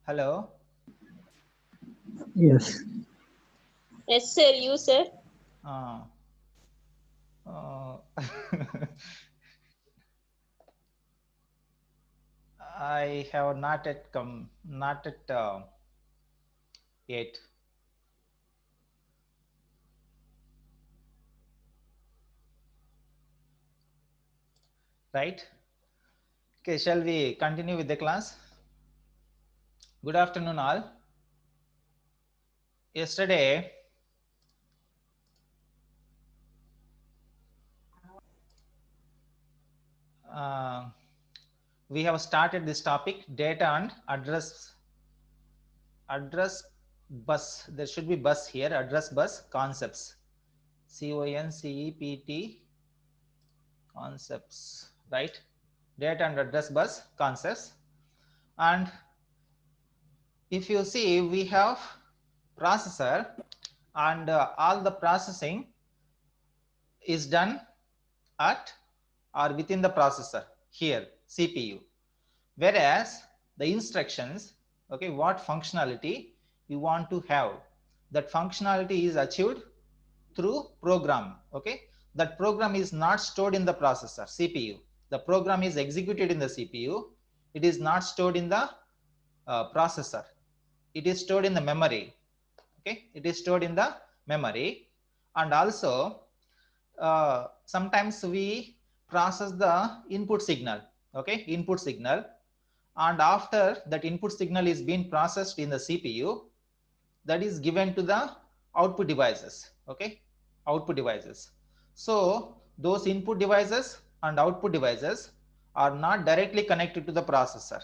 Hello. Yes. Yes, sir. You, sir. Uh, uh, I have not yet yet. Right? Okay, shall we continue with the class? Good afternoon, all. Yesterday, uh, we have started this topic, data and address bus. There should be bus here, address bus concepts. CONCEPT concepts, right? Data and address bus concepts. And if you see, we have processor, and all the processing is done at or within the processor here, CPU. Whereas the instructions, okay, what functionality you want to have, that functionality is achieved through program. Okay, that program is not stored in the processor CPU. The program is executed in the CPU. It is not stored in the processor. It is stored in the memory. Okay, it is stored in the memory. And also sometimes we process the input signal. Okay, input signal, and after that input signal is being processed in the CPU, that is given to the output devices. Okay, output devices. So those input devices and output devices are not directly connected to the processor.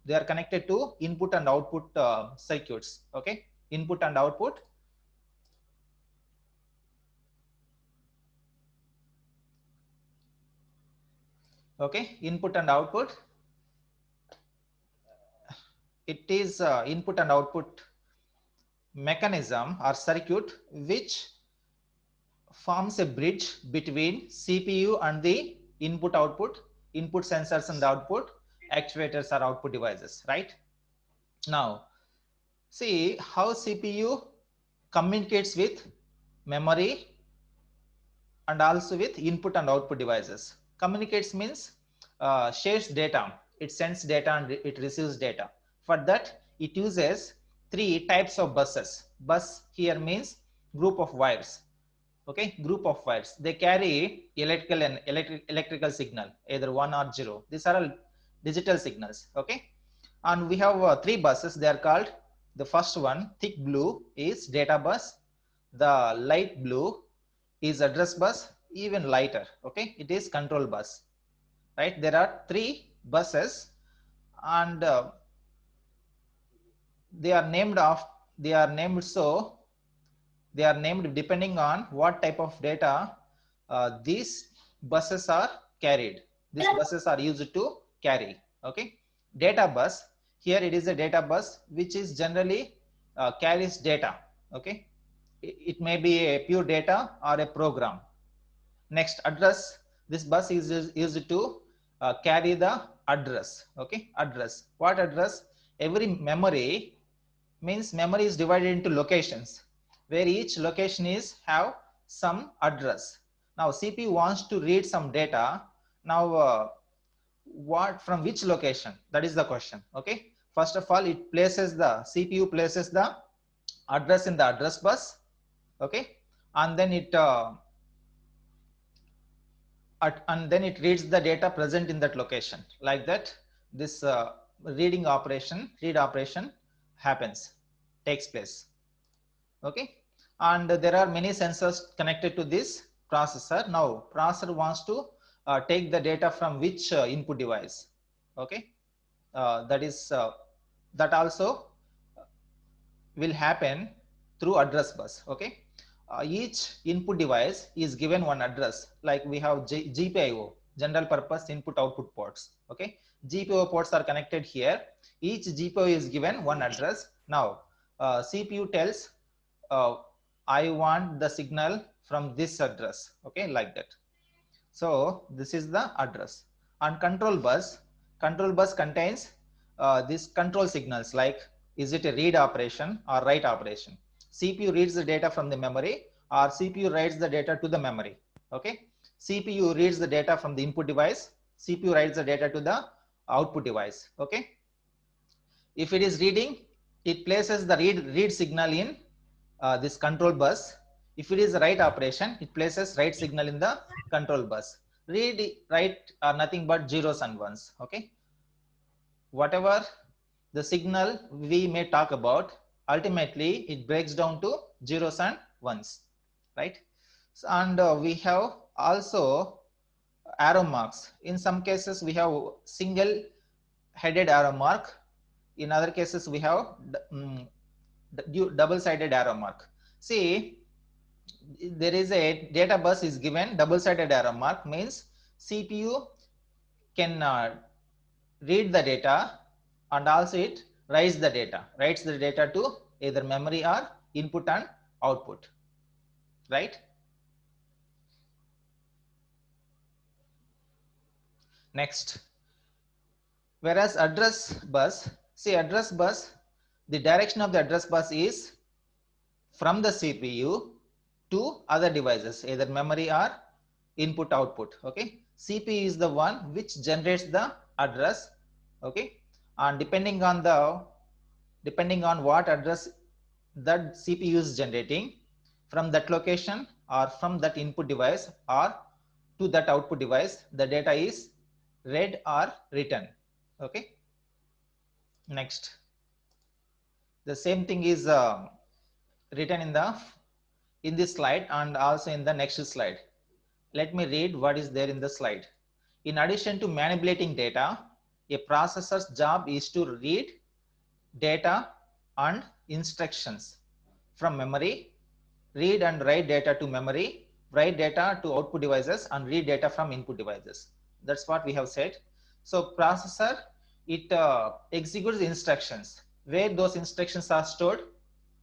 They are connected to input and output circuits. Okay, input and output. Okay, input and output. It is input and output mechanism or circuit which forms a bridge between CPU and the input sensors and output actuators or output devices, right? Now, see how CPU communicates with memory and also with input and output devices. Communicates means shares data. It sends data and it receives data. For that, it uses three types of buses. Bus here means group of wires. Okay, group of wires. They carry electrical signal, either 1 or 0. These are all digital signals. Okay, and we have three buses. They are called, the first one, thick blue, is data bus. The light blue is address bus. Even lighter, okay, it is control bus, right? There are three buses, and they are named so they are named depending on what type of data these buses are carried. These buses are used to carry. Okay, data bus, here it is a data bus which is generally carries data. Okay, it may be a pure data or a program. Next, address, this bus is used to carry the address. Okay, address, what address? Every memory, means memory is divided into locations where each location is have some address. Now CPU wants to read some data. Now what, from which location, that is the question. Okay, first of all, it places the CPU places the address in the address bus. Okay, and then it reads the data present in that location. Like that, this read operation happens, takes place. Okay, and there are many sensors connected to this processor. Now processor wants to take the data from which input device. Okay, that also will happen through address bus. Okay, each input device is given one address. Like we have GPIO, general purpose input output ports. Okay, GPIO ports are connected here. Each GPIO is given one address. Now CPU tells I want the signal from this address. Okay, like that. So this is the address. And control bus contains these control signals like Is it a read operation or write operation? CPU reads the data from the memory or CPU writes the data to the memory. Okay. CPU reads the data from the input device. CPU writes the data to the output device. Okay. If it is reading, it places the read signal in this control bus. If it is a write operation, it places write signal in the control bus. Read, write are nothing but zeros and ones. Okay. Whatever the signal we may talk about, ultimately it breaks down to zeros and ones, right? And we have also arrow marks. In some cases we have single headed arrow mark. In other cases we have double sided arrow mark. See, there is a data bus is given, double sided arrow mark means CPU can read the data and also it writes the data to either memory or input and output, right? Next, whereas address bus, see address bus, the direction of the address bus is from the CPU to other devices, either memory or input output. Okay, CPU is the one which generates the address. Okay, and depending on what address that CPU is generating, from that location or from that input device or to that output device, the data is read or written. Okay. Next, the same thing is written in this slide and also in the next slide. Let me read what is there in the slide. In addition to manipulating data, a processor's job is to read data and instructions from memory, read and write data to memory, write data to output devices, and read data from input devices. That's what we have said. So processor, it executes instructions. Where those instructions are stored?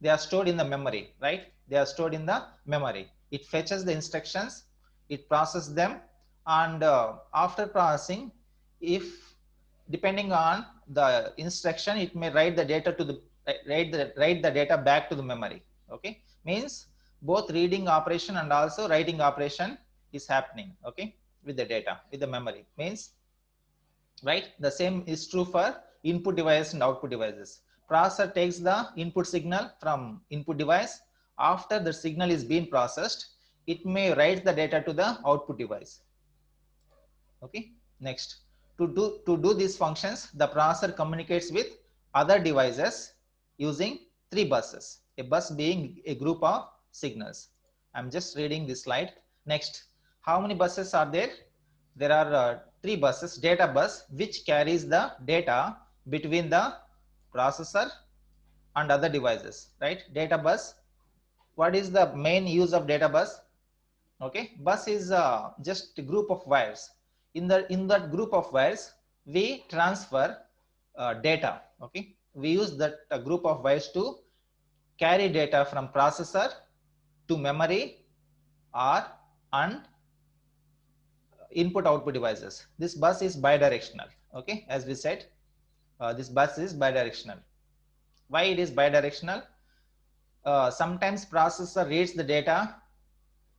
They are stored in the memory, right? They are stored in the memory. It fetches the instructions, it processes them, and after processing, if depending on the instruction, it may write the data to the write the data back to the memory. Okay, means both reading operation and also writing operation is happening. Okay, with the data, with the memory, means, right? The same is true for input device and output devices. Processor takes the input signal from input device. After the signal is being processed, it may write the data to the output device. Okay. Next, to do these functions, the processor communicates with other devices using 3 buses, a bus being a group of signals. I'm just reading this slide. Next, how many buses are there? There are 3 buses. Data bus, which carries the data between the processor and other devices, right? Data bus. What is the main use of data bus? Okay, bus is just a group of wires. In that group of wires, we transfer data. Okay, we use that group of wires to carry data from processor to memory or and input output devices. This bus is bidirectional. Okay, as we said, this bus is bidirectional. Why it is bidirectional? Sometimes processor reads the data,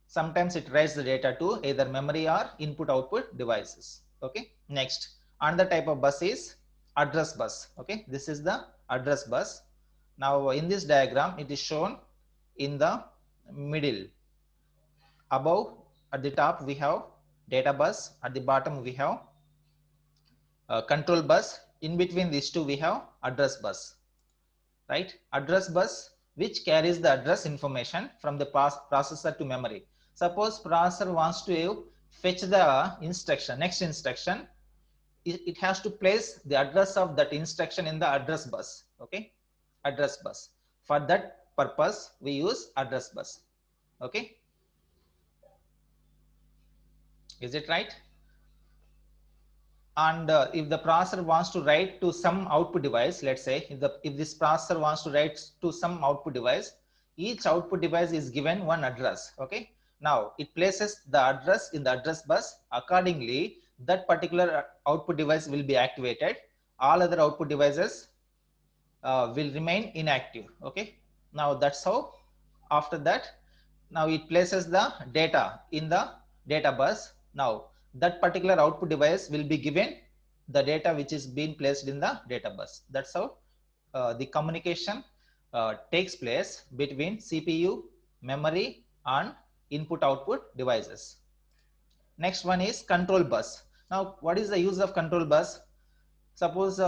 sometimes it writes the data to either memory or input output devices. Okay, next, another type of bus is address bus. Okay, this is the address bus. Now in this diagram, it is shown in the middle. Above, at the top, we have data bus. At the bottom, we have control bus. In between these two, we have address bus, right? Address bus, which carries the address information from the processor to memory. Suppose processor wants to fetch the instruction, next instruction, it has to place the address of that instruction in the address bus. Okay, address bus. For that purpose, we use address bus. Okay, is it right? And if the processor wants to write to some output device, let's say if this processor wants to write to some output device, each output device is given one address. Okay, now it places the address in the address bus. Accordingly, that particular output device will be activated. All other output devices will remain inactive. Okay, now that's how. After that, now it places the data in the data bus. Now that particular output device will be given the data which is being placed in the data bus. That's how the communication takes place between CPU, memory, and input output devices. Next one is control bus. Now what is the use of control bus? Suppose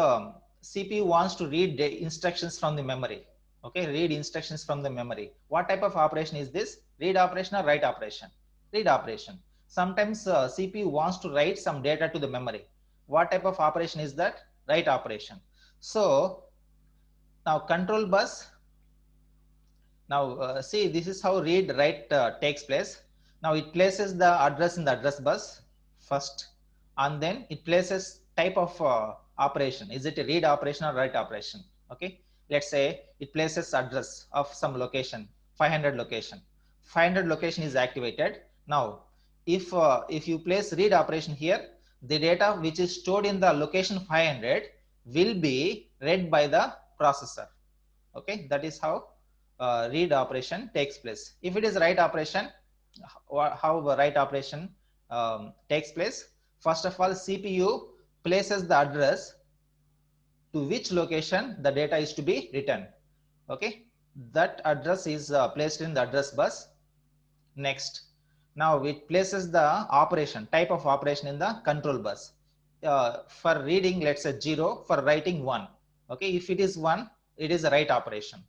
CPU wants to read the instructions from the memory. Okay, read instructions from the memory. What type of operation is this? Read operation or write operation? Read operation. Sometimes CPU wants to write some data to the memory. What type of operation is that? Write operation. So now control bus. Now see, this is how read write takes place. Now it places the address in the address bus first, and then it places type of operation. Is it a read operation or write operation? Okay, let's say it places address of some location, 500 location. 500 location is activated. Now if you place read operation here, the data which is stored in the location 500 will be read by the processor. Okay, that is how read operation takes place. If it is write operation, how write operation takes place? First of all, CPU places the address to which location the data is to be written. Okay, that address is placed in the address bus. Next, now it places the operation, type of operation in the control bus. For reading, let's say 0, for writing 1. Okay, if it is 1, it is a write operation,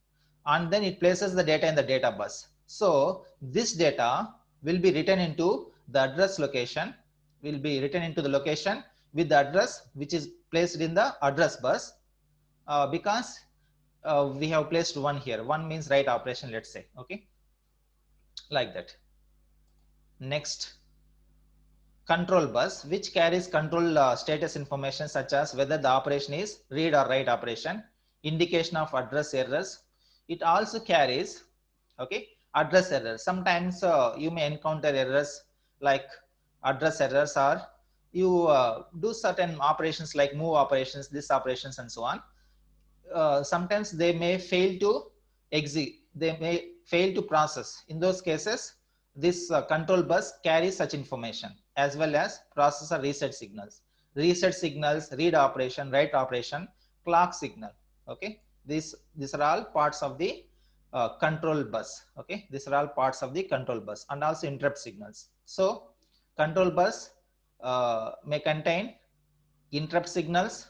and then it places the data in the data bus. So this data will be written into the address location, will be written into the location with the address which is placed in the address bus, because we have placed 1 here. 1 means write operation, let's say. Okay, like that. Next, control bus, which carries control status information such as whether the operation is read or write operation, indication of address errors. It also carries, okay, address errors. Sometimes you may encounter errors like address errors, or you do certain operations like move operations, this operations, and so on. Sometimes they may fail to execute, they may fail to process. In those cases, this control bus carries such information, as well as processor reset signals. Reset signals, read operation, write operation, clock signal. Okay, these are all parts of the control bus. Okay, these are all parts of the control bus, and also interrupt signals. So control bus may contain interrupt signals,